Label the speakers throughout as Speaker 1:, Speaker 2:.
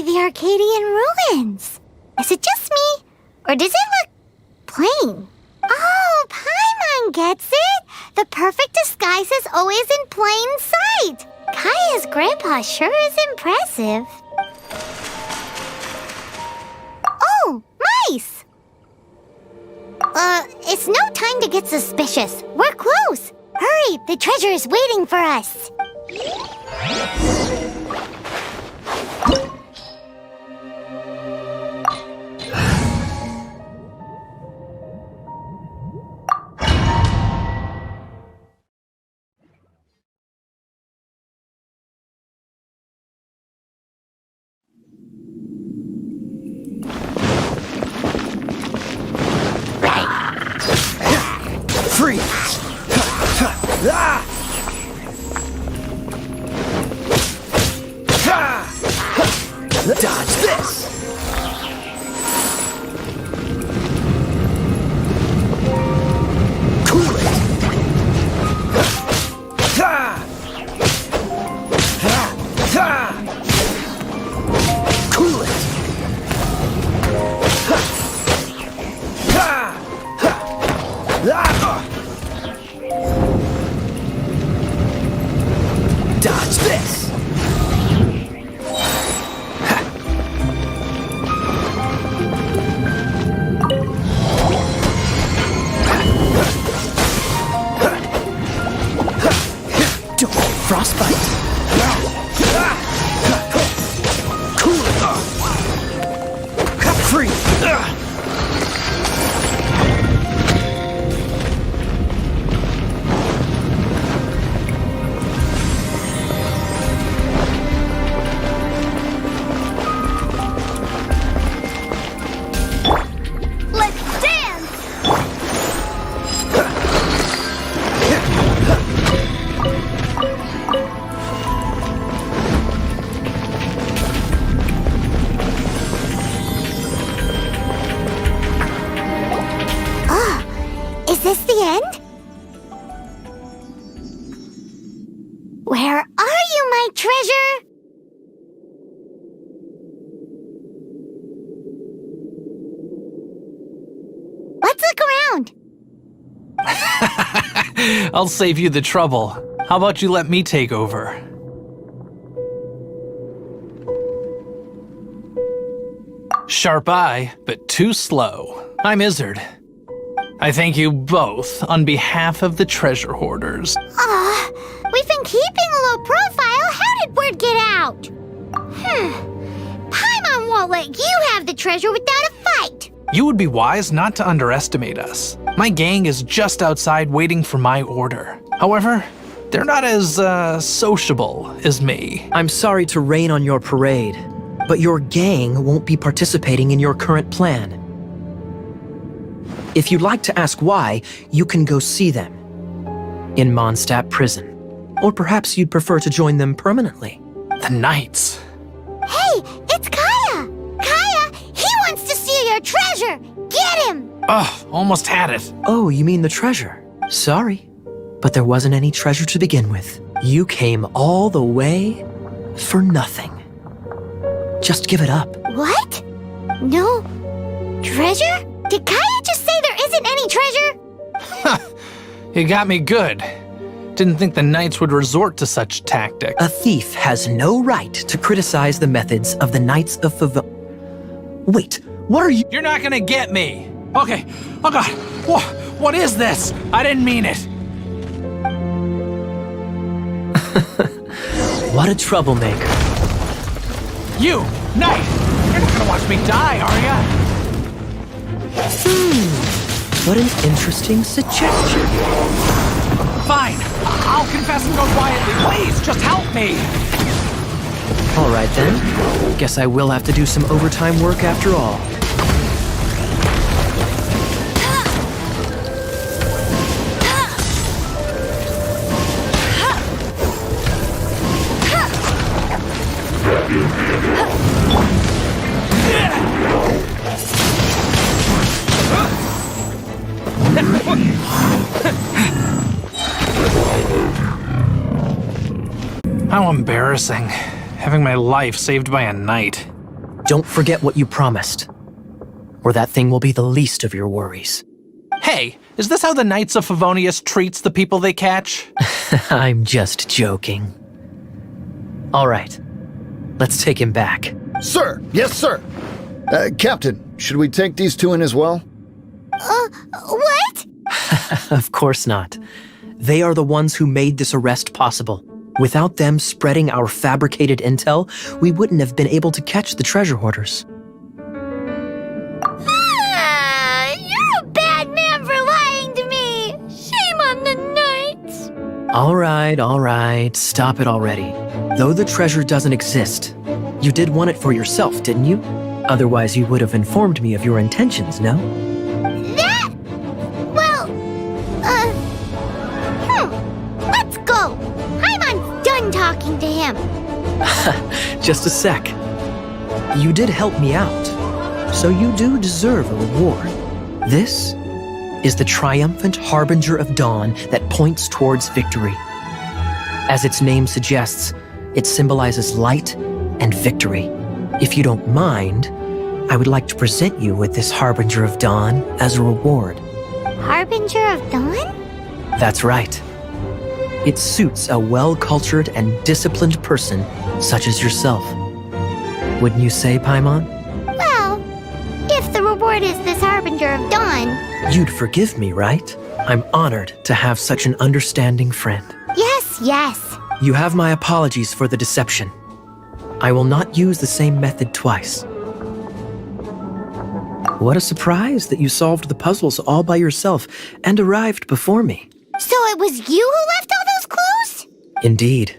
Speaker 1: be the Arcadian ruins. Is it just me? Or does it look plain? Oh, Paimon gets it! The perfect disguise is always in plain sight! Kaeya's grandpa sure is impressive. Oh, mice! It's no time to get suspicious. We're close! Hurry, the treasure is waiting for us!
Speaker 2: Dodge this! Cool it! Cool it! Dodge this! Frostbite. Cool it. Free.
Speaker 1: Let's dance! Is this the end? Where are you, my treasure? Let's look around.
Speaker 3: I'll save you the trouble. How about you let me take over? Sharp eye, but too slow. I'm Izzard. I thank you both on behalf of the treasure hoarders.
Speaker 1: We've been keeping a low profile. How did word get out? Paimon won't let you have the treasure without a fight.
Speaker 3: You would be wise not to underestimate us. My gang is just outside waiting for my order. However, they're not as, sociable as me.
Speaker 2: I'm sorry to rain on your parade, but your gang won't be participating in your current plan. If you'd like to ask why, you can go see them in Mondstadt Prison. Or perhaps you'd prefer to join them permanently.
Speaker 3: The Knights.
Speaker 1: Hey, it's Kaeya! Kaeya, he wants to steal your treasure! Get him!
Speaker 3: Ugh, almost had it.
Speaker 2: Oh, you mean the treasure? Sorry, but there wasn't any treasure to begin with. You came all the way for nothing. Just give it up.
Speaker 1: What? No treasure? Did Kaeya just say there isn't any treasure?
Speaker 3: You got me good. Didn't think the Knights would resort to such tactics.
Speaker 2: A thief has no right to criticize the methods of the Knights of Wait, what are you—
Speaker 3: You're not gonna get me. Okay. Oh God. What is this? I didn't mean it.
Speaker 2: What a troublemaker.
Speaker 3: You, Knight! You're not gonna watch me die, are ya?
Speaker 2: What an interesting suggestion.
Speaker 3: Fine. I'll confess and go quietly. Please, just help me.
Speaker 2: All right then. Guess I will have to do some overtime work after all.
Speaker 3: How embarrassing. Having my life saved by a knight.
Speaker 2: Don't forget what you promised, or that thing will be the least of your worries.
Speaker 3: Hey, is this how the Knights of Favonius treats the people they catch?
Speaker 2: I'm just joking. All right, let's take him back.
Speaker 4: Sir! Yes, sir! Captain, should we take these two in as well?
Speaker 1: What?
Speaker 2: Of course not. They are the ones who made this arrest possible. Without them spreading our fabricated intel, we wouldn't have been able to catch the treasure hoarders.
Speaker 1: You're a bad man for lying to me. Shame on the Knights.
Speaker 2: All right, stop it already. Though the treasure doesn't exist, you did want it for yourself, didn't you? Otherwise, you would have informed me of your intentions, no?
Speaker 1: That? Well, let's go. Paimon's done talking to him.
Speaker 2: Just a sec. You did help me out, so you do deserve a reward. This is the triumphant harbinger of dawn that points towards victory. As its name suggests, it symbolizes light and victory. If you don't mind, I would like to present you with this harbinger of dawn as a reward.
Speaker 1: Harbinger of dawn?
Speaker 2: That's right. It suits a well-cultured and disciplined person such as yourself. Wouldn't you say, Paimon?
Speaker 1: Well, if the reward is this harbinger of dawn.
Speaker 2: You'd forgive me, right? I'm honored to have such an understanding friend.
Speaker 1: Yes.
Speaker 2: You have my apologies for the deception. I will not use the same method twice. What a surprise that you solved the puzzles all by yourself and arrived before me.
Speaker 1: So it was you who left all those clues?
Speaker 2: Indeed.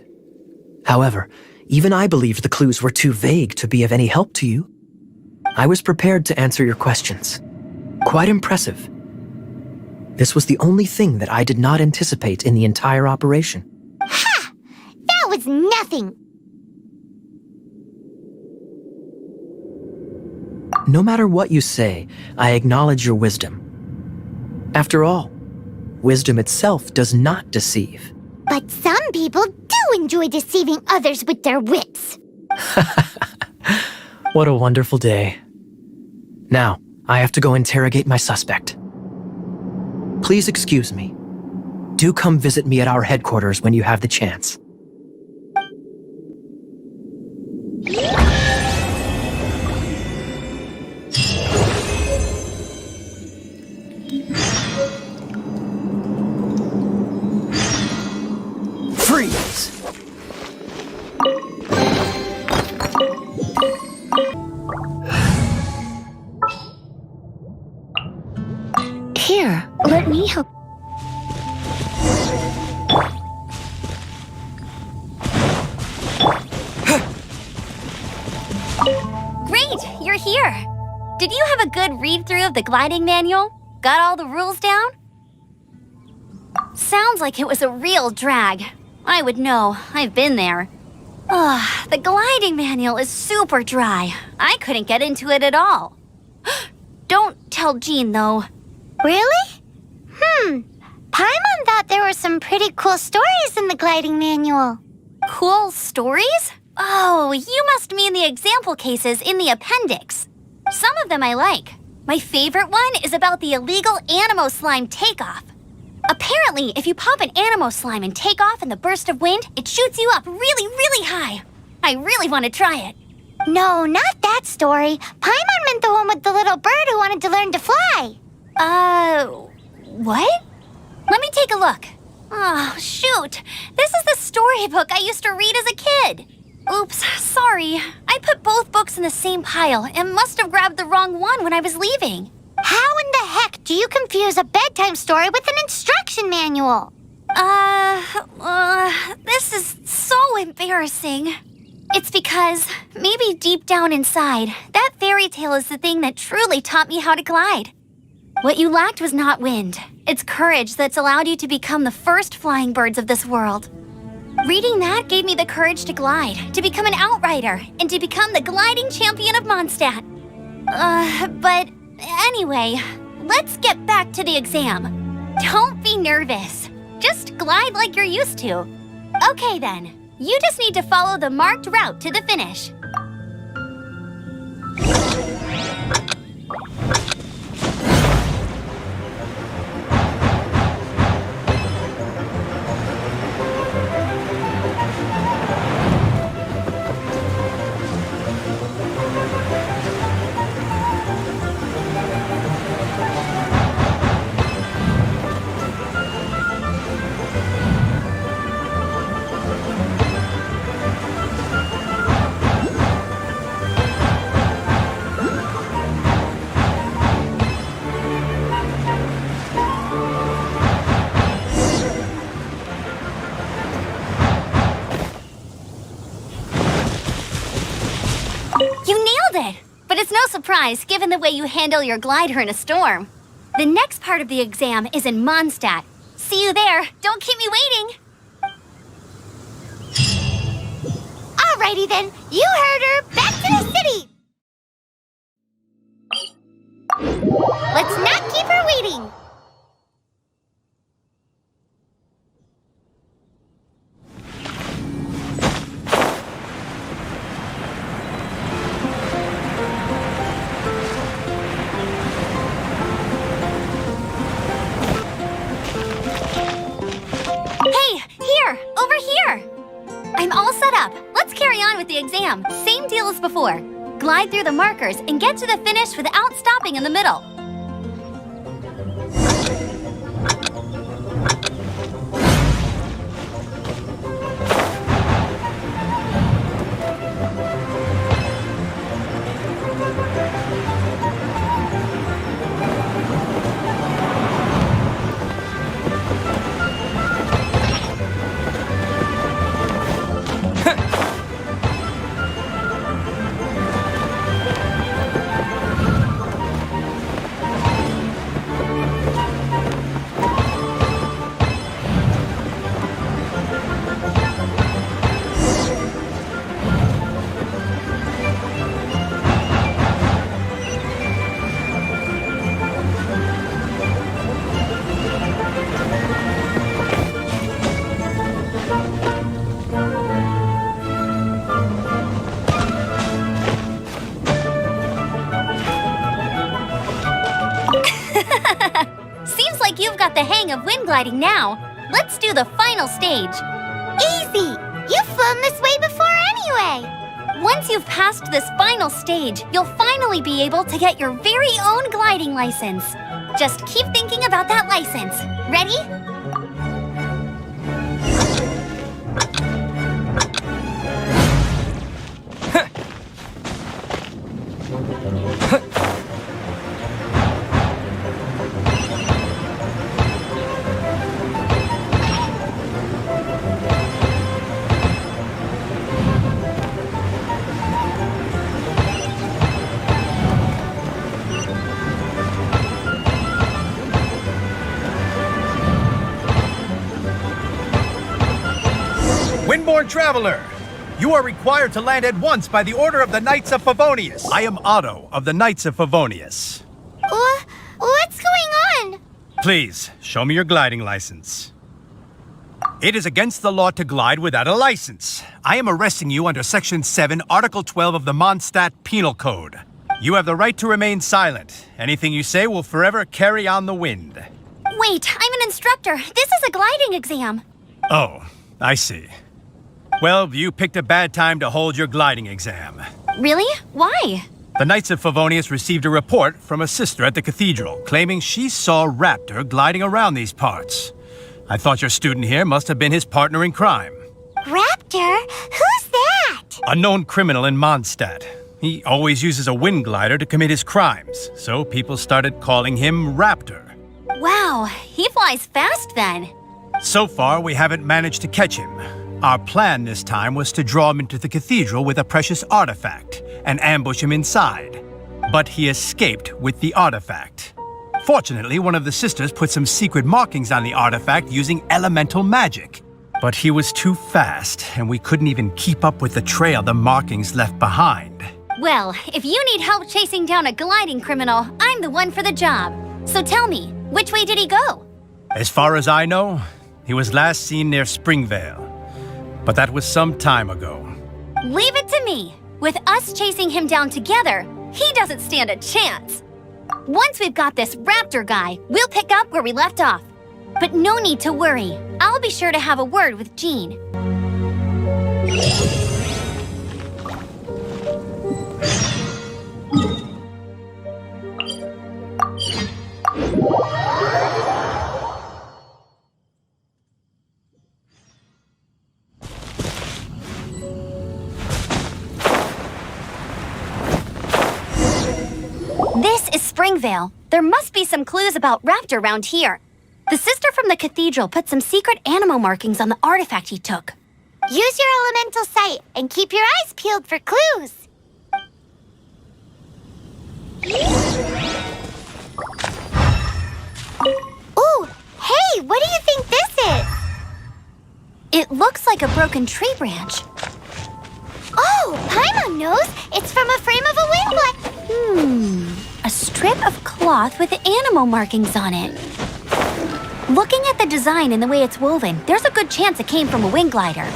Speaker 2: However, even I believed the clues were too vague to be of any help to you. I was prepared to answer your questions. Quite impressive. This was the only thing that I did not anticipate in the entire operation.
Speaker 1: Ha! That was nothing.
Speaker 2: No matter what you say, I acknowledge your wisdom. After all, wisdom itself does not deceive.
Speaker 1: But some people do enjoy deceiving others with their wits.
Speaker 2: What a wonderful day. Now, I have to go interrogate my suspect. Please excuse me. Do come visit me at our headquarters when you have the chance. Freeze!
Speaker 1: Here, let me help.
Speaker 5: Great, you're here. Did you have a good read-through of the gliding manual? Got all the rules down? Sounds like it was a real drag. I would know. I've been there. Ugh, the gliding manual is super dry. I couldn't get into it at all. Don't tell Jean, though.
Speaker 1: Really? Paimon thought there were some pretty cool stories in the gliding manual.
Speaker 5: Cool stories? Oh, you must mean the example cases in the appendix. Some of them I like. My favorite one is about the illegal Animo slime takeoff. Apparently, if you pop an Animo slime and take off in the burst of wind, it shoots you up really, really high. I really want to try it.
Speaker 1: No, not that story. Paimon meant the one with the little bird who wanted to learn to fly.
Speaker 5: What? Let me take a look. Oh, shoot. This is the storybook I used to read as a kid. Oops, sorry. I put both books in the same pile and must have grabbed the wrong one when I was leaving.
Speaker 1: How in the heck do you confuse a bedtime story with an instruction manual?
Speaker 5: This is so embarrassing. It's because, maybe deep down inside, that fairy tale is the thing that truly taught me how to glide. What you lacked was not wind. It's courage that's allowed you to become the first flying birds of this world. Reading that gave me the courage to glide, to become an outrider, and to become the gliding champion of Mondstadt. But anyway, let's get back to the exam. Don't be nervous. Just glide like you're used to. Okay then, you just need to follow the marked route to the finish. bit. But it's no surprise, given the way you handle your glider in a storm. The next part of the exam is in Mondstadt. See you there. Don't keep me waiting.
Speaker 1: Alrighty then, you heard her. Back to the city. Let's not keep her waiting.
Speaker 5: Hey, here, over here. I'm all set up. Let's carry on with the exam. Same deal as before. Glide through the markers and get to the finish without stopping in the middle. Seems like you've got the hang of wind gliding now. Let's do the final stage.
Speaker 1: Easy. You've flown this way before anyway.
Speaker 5: Once you've passed this final stage, you'll finally be able to get your very own gliding license. Just keep thinking about that license. Ready?
Speaker 6: Windborne traveler, you are required to land at once by the order of the Knights of Favonius. I am Otto of the Knights of Favonius.
Speaker 1: What's going on?
Speaker 6: Please, show me your gliding license. It is against the law to glide without a license. I am arresting you under Section 7, Article 12 of the Mondstadt Penal Code. You have the right to remain silent. Anything you say will forever carry on the wind.
Speaker 5: Wait, I'm an instructor. This is a gliding exam.
Speaker 6: Oh, I see. Well, you picked a bad time to hold your gliding exam.
Speaker 5: Really? Why?
Speaker 6: The Knights of Favonius received a report from a sister at the Cathedral claiming she saw Raptor gliding around these parts. I thought your student here must have been his partner in crime.
Speaker 1: Raptor? Who's that?
Speaker 6: A known criminal in Mondstadt. He always uses a wind glider to commit his crimes, so people started calling him Raptor.
Speaker 5: Wow, he flies fast then.
Speaker 6: So far, we haven't managed to catch him. Our plan this time was to draw him into the cathedral with a precious artifact and ambush him inside. But he escaped with the artifact. Fortunately, one of the sisters put some secret markings on the artifact using elemental magic. But he was too fast, and we couldn't even keep up with the trail the markings left behind.
Speaker 5: Well, if you need help chasing down a gliding criminal, I'm the one for the job. So tell me, which way did he go?
Speaker 6: As far as I know, he was last seen near Springvale. But that was some time ago.
Speaker 5: Leave it to me. With us chasing him down together, he doesn't stand a chance. Once we've got this Raptor guy, we'll pick up where we left off. But no need to worry. I'll be sure to have a word with Jean. This is Springvale. There must be some clues about Raptor around here. The sister from the cathedral put some secret animal markings on the artifact he took.
Speaker 1: Use your elemental sight and keep your eyes peeled for clues.
Speaker 5: It looks like a broken tree branch.
Speaker 1: Oh, Paimon knows. It's from a frame of a wind glider.
Speaker 5: A strip of cloth with animal markings on it. Looking at the design and the way it's woven, there's a good chance it came from a wing glider.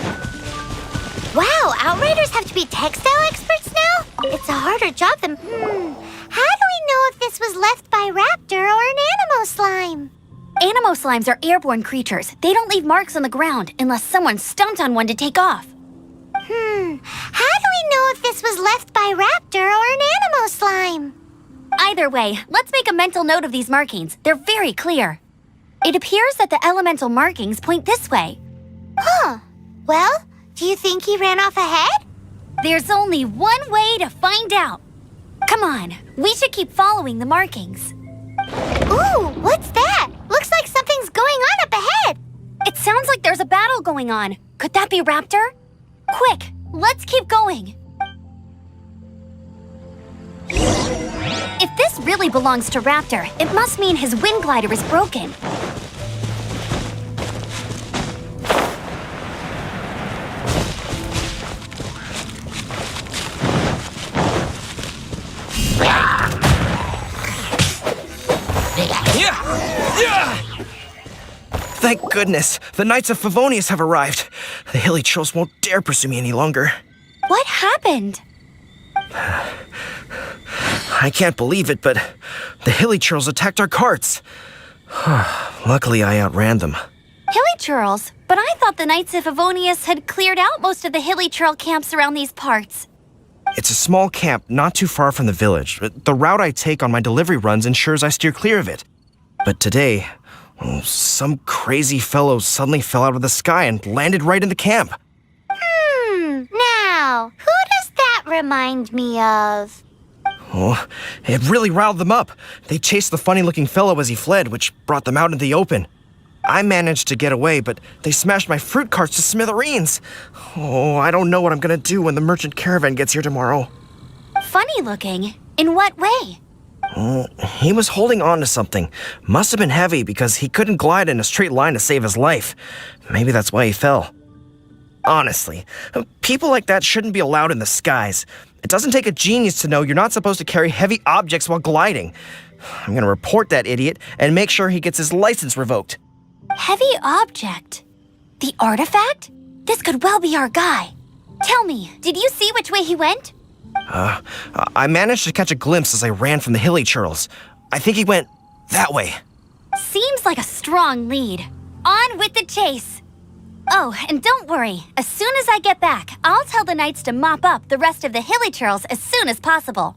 Speaker 1: Wow, Outriders have to be textile experts now? It's a harder job than... How do we know if this was left by Raptor or an Animo slime?
Speaker 5: Animo slimes are airborne creatures. They don't leave marks on the ground unless someone stomped on one to take off.
Speaker 1: How do we know if this was left by Raptor or an Animo slime?
Speaker 5: Either way, let's make a mental note of these markings. They're very clear. It appears that the elemental markings point this way.
Speaker 1: Well, do you think he ran off ahead?
Speaker 5: There's only one way to find out. Come on, we should keep following the markings.
Speaker 1: Ooh, what's that? Looks like something's going on up ahead.
Speaker 5: It sounds like there's a battle going on. Could that be Raptor? Quick, let's keep going. If this really belongs to Raptor, it must mean his wind glider is broken.
Speaker 2: Thank goodness, the Knights of Favonius have arrived. The hilly trolls won't dare pursue me any longer.
Speaker 5: What happened?
Speaker 2: I can't believe it, but the hilly trolls attacked our carts. Luckily, I outran them.
Speaker 5: Hilly Churls? But I thought the Knights of Favonius had cleared out most of the Hilly Churl camps around these parts.
Speaker 2: It's a small camp not too far from the village. The route I take on my delivery runs ensures I steer clear of it. But today, some crazy fellow suddenly fell out of the sky and landed right in the camp.
Speaker 1: Now, who does that remind me of?
Speaker 2: Oh, it really riled them up. They chased the funny-looking fellow as he fled, which brought them out in the open. I managed to get away, but they smashed my fruit carts to smithereens. Oh, I don't know what I'm gonna do when the merchant caravan gets here tomorrow.
Speaker 5: Funny looking? In what way?
Speaker 2: He was holding on to something. Must have been heavy because he couldn't glide in a straight line to save his life. Maybe that's why he fell. Honestly, people like that shouldn't be allowed in the skies. It doesn't take a genius to know you're not supposed to carry heavy objects while gliding. I'm gonna report that idiot and make sure he gets his license revoked.
Speaker 5: Heavy object? The artifact? This could well be our guy. Tell me, did you see which way he went?
Speaker 2: I managed to catch a glimpse as I ran from the hilly churls. I think he went that way.
Speaker 5: Seems like a strong lead. On with the chase. Oh, and don't worry. As soon as I get back, I'll tell the knights to mop up the rest of the hilly churls as soon as possible.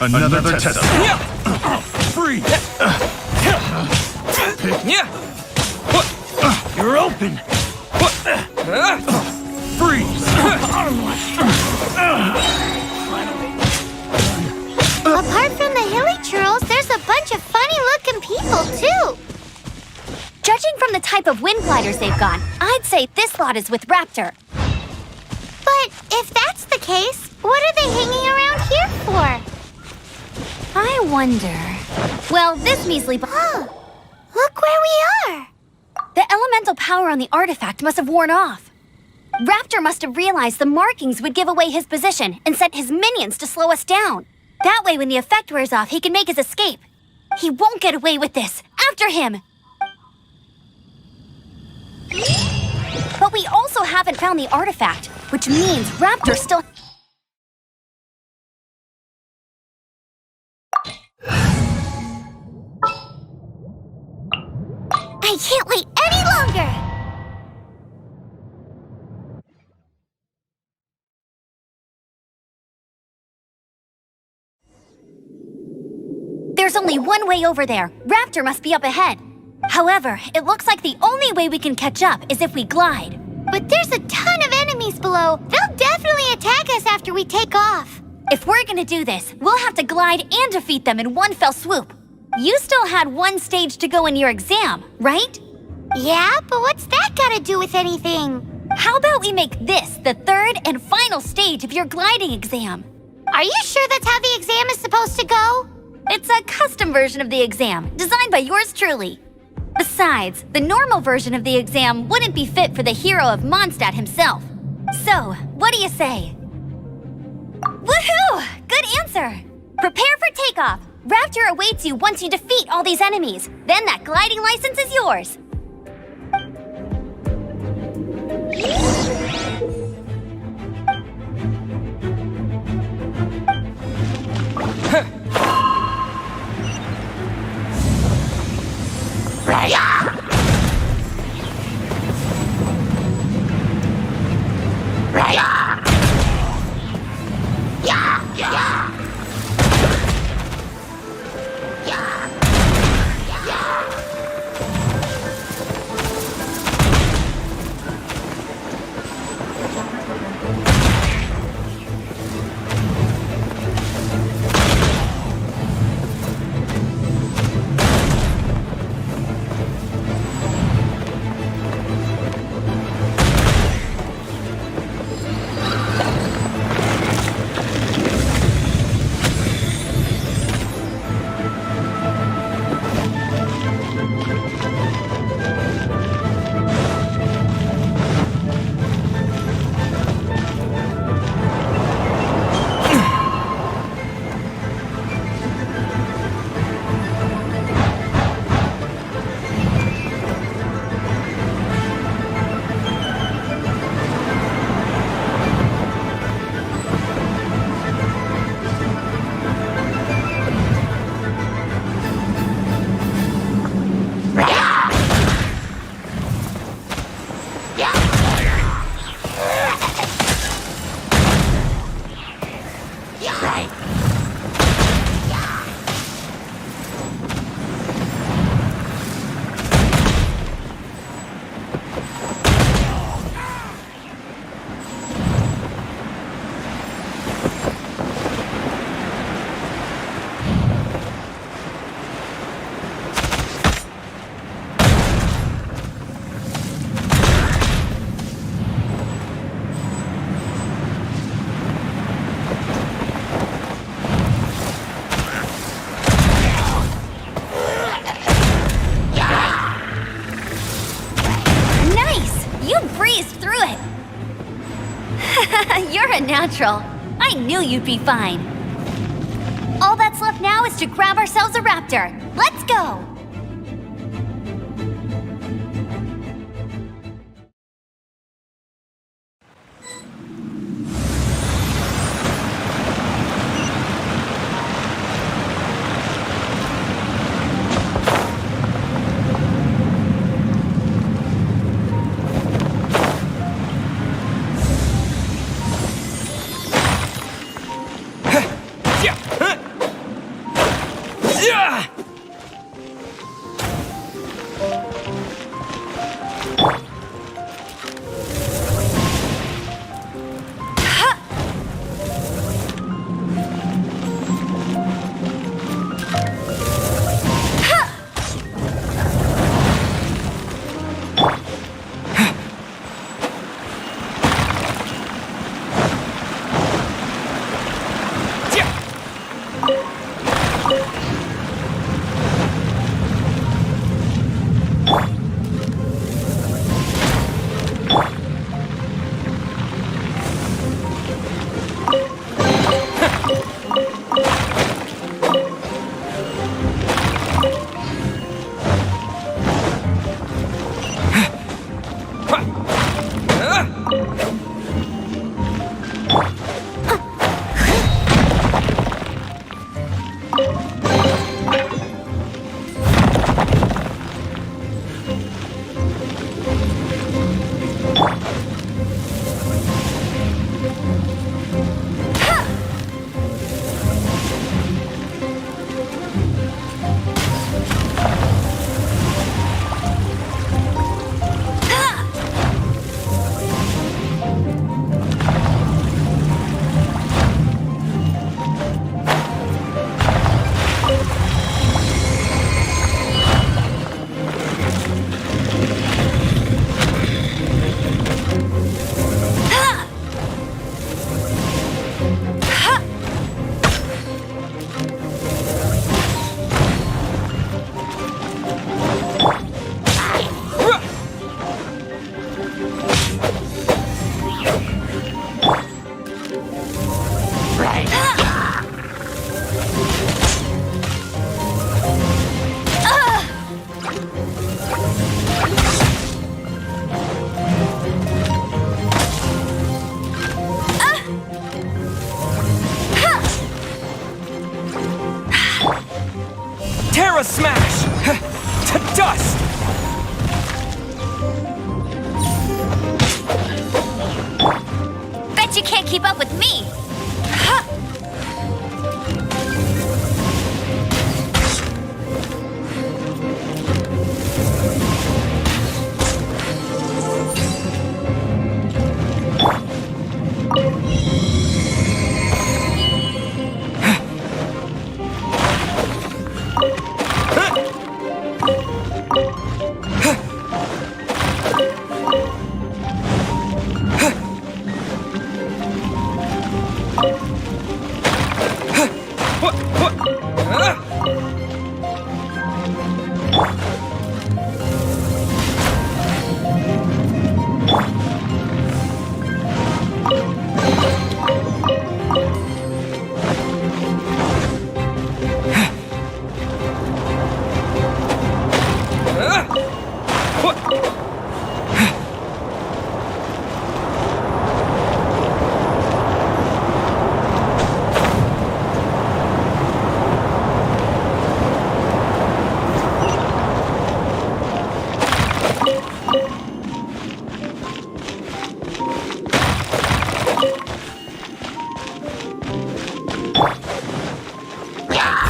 Speaker 7: Another test.
Speaker 6: Free!
Speaker 7: You're open.
Speaker 6: Freeze!
Speaker 1: Apart from the hilly churls, there's a bunch of funny-looking people, too.
Speaker 5: Judging from the type of wind gliders they've gone, I'd say this lot is with Raptor.
Speaker 1: But if that's the case, what are they hanging around here for?
Speaker 5: I wonder... Well, this measly...
Speaker 1: Look where we are.
Speaker 5: The elemental power on the artifact must have worn off. Raptor must have realized the markings would give away his position and sent his minions to slow us down. That way, when the effect wears off, he can make his escape. He won't get away with this. After him! But we also haven't found the artifact, which means Raptor still...
Speaker 1: I can't wait any longer.
Speaker 5: There's only one way over there. Raptor must be up ahead. However, it looks like the only way we can catch up is if we glide.
Speaker 1: But there's a ton of enemies below. They'll definitely attack us after we take off.
Speaker 5: If we're gonna do this, we'll have to glide and defeat them in one fell swoop. You still had one stage to go in your exam, right?
Speaker 1: Yeah, but what's that got to do with anything?
Speaker 5: How about we make this the third and final stage of your gliding exam?
Speaker 1: Are you sure that's how the exam is supposed to go?
Speaker 5: It's a custom version of the exam, designed by yours truly. Besides, the normal version of the exam wouldn't be fit for the hero of Mondstadt himself. So, what do you say? Woohoo! Good answer! Prepare for takeoff. Raptor awaits you once you defeat all these enemies. Then that gliding license is yours. You're a natural. I knew you'd be fine. All that's left now is to grab ourselves a raptor. Let's go!
Speaker 7: Aura Smash! To dust!
Speaker 5: Bet you can't keep up with me! Ha!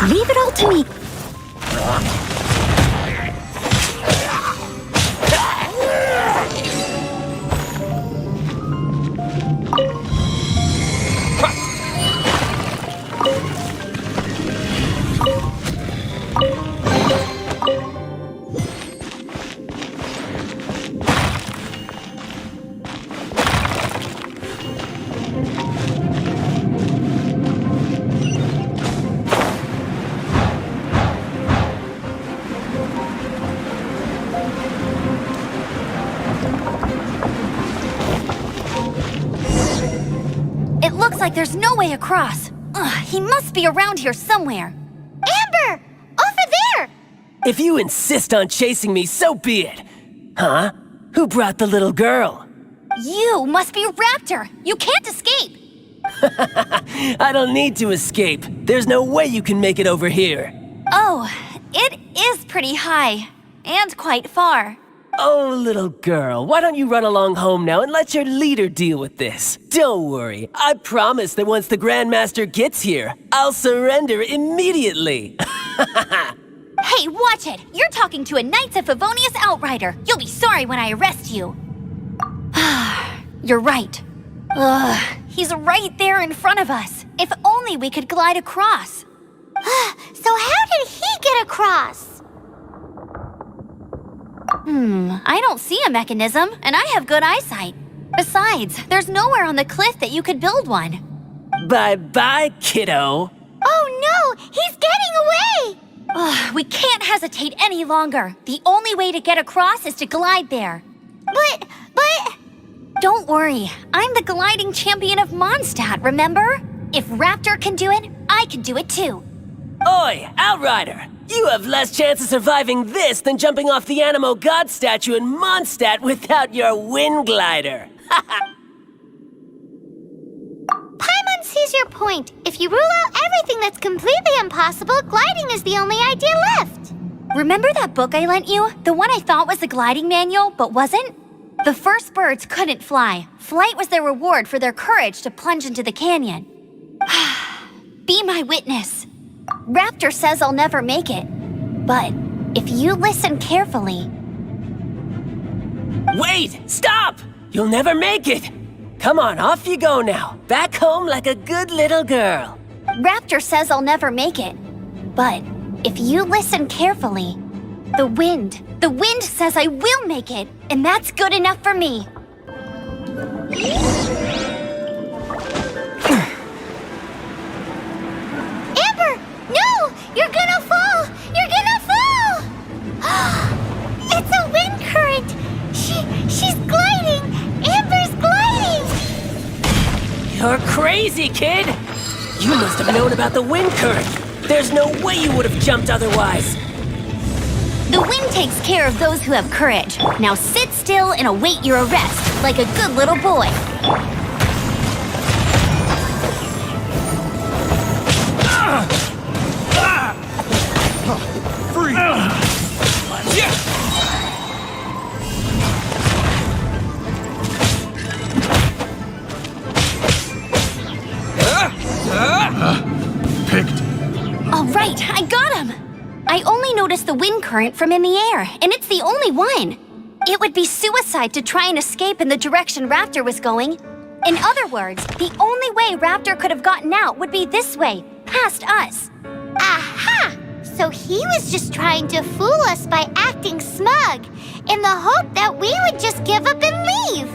Speaker 5: Leave it all to me. It looks like there's no way across. Ugh, he must be around here somewhere.
Speaker 1: Amber! Over there!
Speaker 8: If you insist on chasing me, so be it. Huh? Who brought the little girl?
Speaker 5: You must be Raptor. You can't escape.
Speaker 8: I don't need to escape. There's no way you can make it over here.
Speaker 5: Oh, it is pretty high. And quite far.
Speaker 8: Oh, little girl, why don't you run along home now and let your leader deal with this? Don't worry, I promise that once the Grandmaster gets here, I'll surrender immediately.
Speaker 5: Hey, watch it! You're talking to a Knights of Favonius outrider. You'll be sorry when I arrest you. You're right. Ugh, he's right there in front of us. If only we could glide across.
Speaker 1: So how did he get across?
Speaker 5: I don't see a mechanism, and I have good eyesight. Besides, there's nowhere on the cliff that you could build one.
Speaker 8: Bye-bye, kiddo.
Speaker 1: Oh no! He's getting away!
Speaker 5: Ugh, we can't hesitate any longer. The only way to get across is to glide there.
Speaker 1: But...
Speaker 5: Don't worry, I'm the gliding champion of Mondstadt, remember? If Raptor can do it, I can do it too.
Speaker 8: Oi, Outrider! You have less chance of surviving this than jumping off the Animo God statue in Mondstadt without your wind glider.
Speaker 1: Paimon sees your point. If you rule out everything that's completely impossible, gliding is the only idea left.
Speaker 5: Remember that book I lent you? The one I thought was the gliding manual, but wasn't? The first birds couldn't fly. Flight was their reward for their courage to plunge into the canyon. Be my witness. Raptor says I'll never make it. But if you listen carefully...
Speaker 8: Wait! Stop! You'll never make it! Come on, off you go now. Back home like a good little girl.
Speaker 5: Raptor says I'll never make it. But if you listen carefully, the wind says I will make it, and that's good enough for me.
Speaker 1: Amber! No! You're gonna fall! You're gonna fall! It's a wind current! She's gliding! Amber's gliding!
Speaker 8: You're crazy, kid! You must have known about the wind current. There's no way you would have jumped otherwise.
Speaker 5: The wind takes care of those who have courage. Now sit still and await your arrest, like a good little boy.
Speaker 6: Picked.
Speaker 5: All right, I got him! I only noticed the wind current from in the air, and it's the only one. It would be suicide to try and escape in the direction Raptor was going. In other words, the only way Raptor could have gotten out would be this way, past us.
Speaker 1: Aha! So he was just trying to fool us by acting smug, in the hope that we would just give up and leave.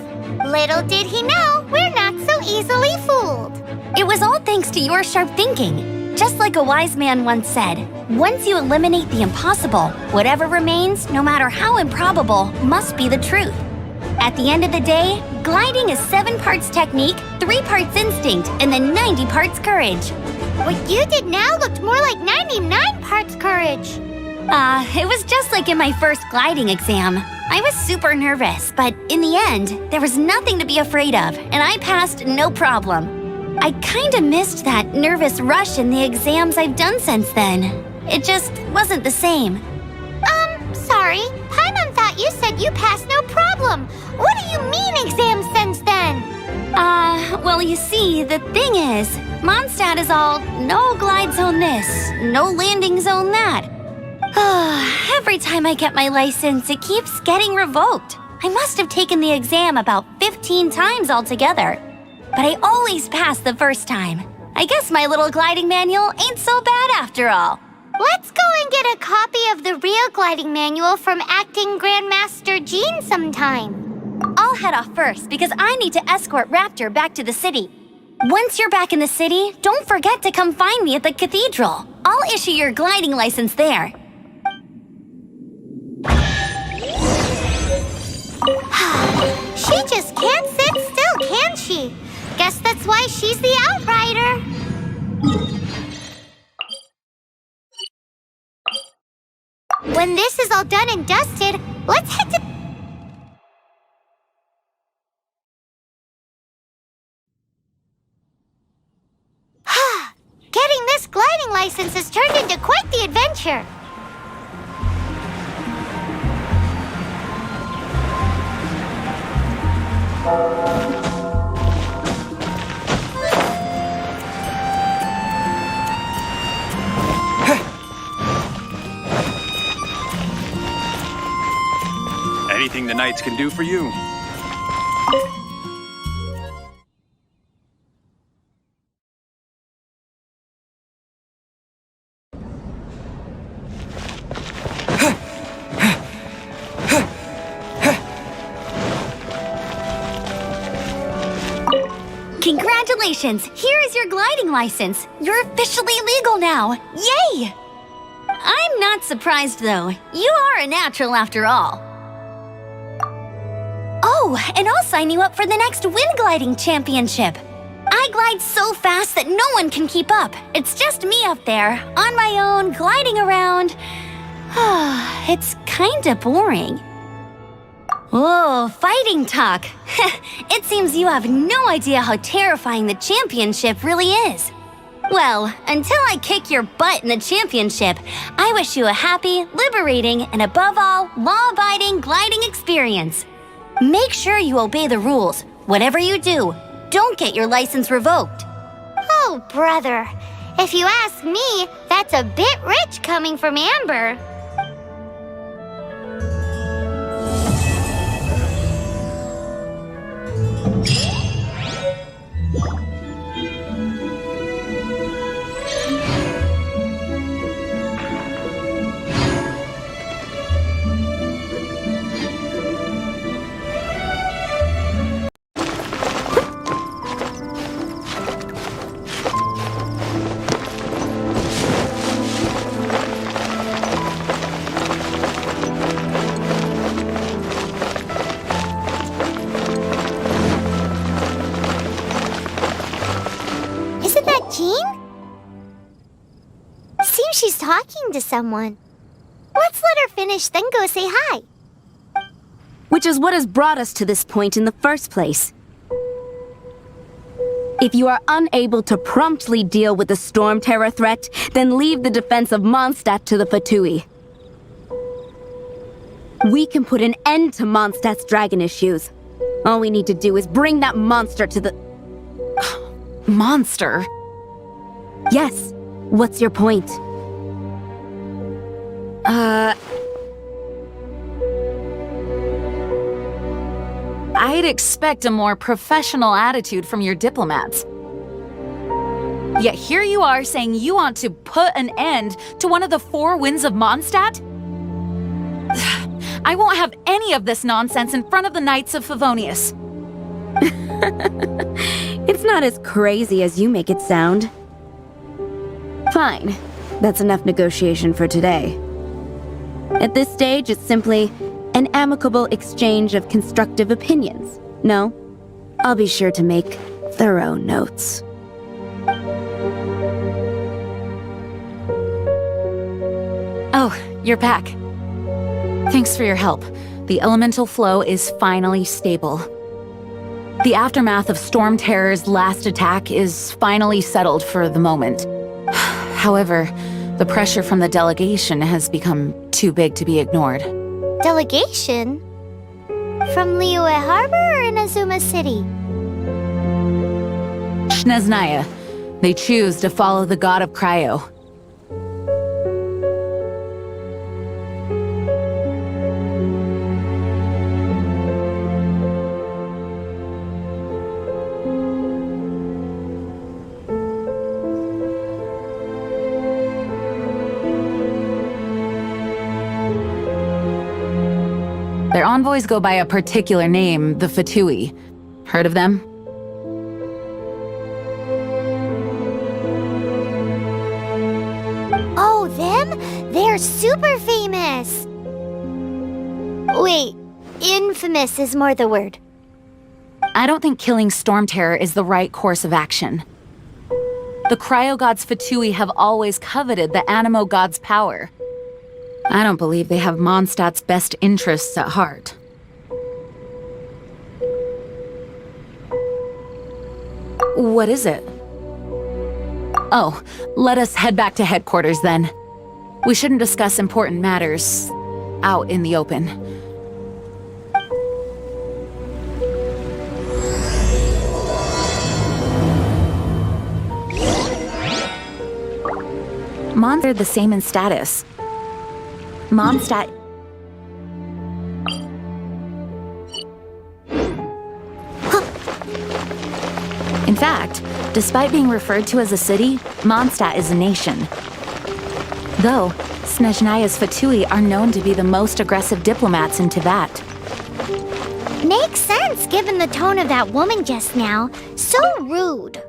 Speaker 1: Little did he know, we're not so easily fooled.
Speaker 5: It was all thanks to your sharp thinking. Just like a wise man once said, once you eliminate the impossible, whatever remains, no matter how improbable, must be the truth. At the end of the day, gliding is 7 parts technique, 3 parts instinct, and then 90 parts courage.
Speaker 1: What you did now looked more like 99 parts courage.
Speaker 5: It was just like in my first gliding exam. I was super nervous, but in the end, there was nothing to be afraid of, and I passed no problem. I kinda missed that nervous rush in the exams I've done since then. It just wasn't the same.
Speaker 1: Sorry. Paimon thought you said you passed no problem. What do you mean exams since then?
Speaker 5: Well, you see, the thing is, Mondstadt is all no glide zone this, no landing zone that. Every time I get my license, it keeps getting revoked. I must have taken the exam about 15 times altogether. But I always pass the first time. I guess my little gliding manual ain't so bad after all.
Speaker 1: Let's go and get a copy of the real gliding manual from Acting Grandmaster Jean sometime.
Speaker 5: I'll head off first because I need to escort Raptor back to the city. Once you're back in the city, don't forget to come find me at the Cathedral. I'll issue your gliding license there.
Speaker 1: She just can't sit still, can she? Guess that's why she's the outrider. When this is all done and dusted, let's head to... Getting this gliding license has turned into quite the adventure.
Speaker 9: Anything the Knights can do for you.
Speaker 5: Congratulations! Here is your gliding license. You're officially legal now. Yay! I'm not surprised, though. You are a natural after all. Oh, and I'll sign you up for the next wind gliding championship. I glide so fast that no one can keep up. It's just me up there, on my own, gliding around. It's kinda boring. Oh, fighting talk. It seems you have no idea how terrifying the championship really is. Well, until I kick your butt in the championship, I wish you a happy, liberating, and above all, law-abiding gliding experience. Make sure you obey the rules. Whatever you do, don't get your license revoked.
Speaker 1: Oh, brother. If you ask me, that's a bit rich coming from Amber. She's talking to someone. Let's let her finish, then go say hi.
Speaker 10: Which is what has brought us to this point in the first place. If you are unable to promptly deal with the storm terror threat, then leave the defense of Mondstadt to the Fatui. We can put an end to Mondstadt's dragon issues. All we need to do is bring that monster to the...
Speaker 11: Monster?
Speaker 10: Yes. What's your point?
Speaker 11: I'd expect a more professional attitude from your diplomats. Yet here you are saying you want to put an end to one of the four winds of Mondstadt? I won't have any of this nonsense in front of the Knights of Favonius.
Speaker 10: It's not as crazy as you make it sound. Fine. That's enough negotiation for today. At this stage, it's simply an amicable exchange of constructive opinions. No? I'll be sure to make thorough notes.
Speaker 11: Oh, you're back. Thanks for your help. The elemental flow is finally stable. The aftermath of Storm Terror's last attack is finally settled for the moment. However, the pressure from the delegation has become too big to be ignored.
Speaker 1: Delegation? From Liyue Harbor or Inazuma City?
Speaker 11: Snezhnaya. They choose to follow the god of Cryo. Their envoys go by a particular name, the Fatui. Heard of them?
Speaker 1: Oh, them? They're super famous! Wait, infamous is more the word.
Speaker 11: I don't think killing Storm Terror is the right course of action. The Cryo God's Fatui have always coveted the Animo God's power. I don't believe they have Mondstadt's best interests at heart. What is it? Oh, let us head back to headquarters then. We shouldn't discuss important matters out in the open. Mons are the same in status. Mondstadt... In fact, despite being referred to as a city, Mondstadt is a nation. Though, Snezhnaya's Fatui are known to be the most aggressive diplomats in Tibet.
Speaker 1: Makes sense given the tone of that woman just now. So rude.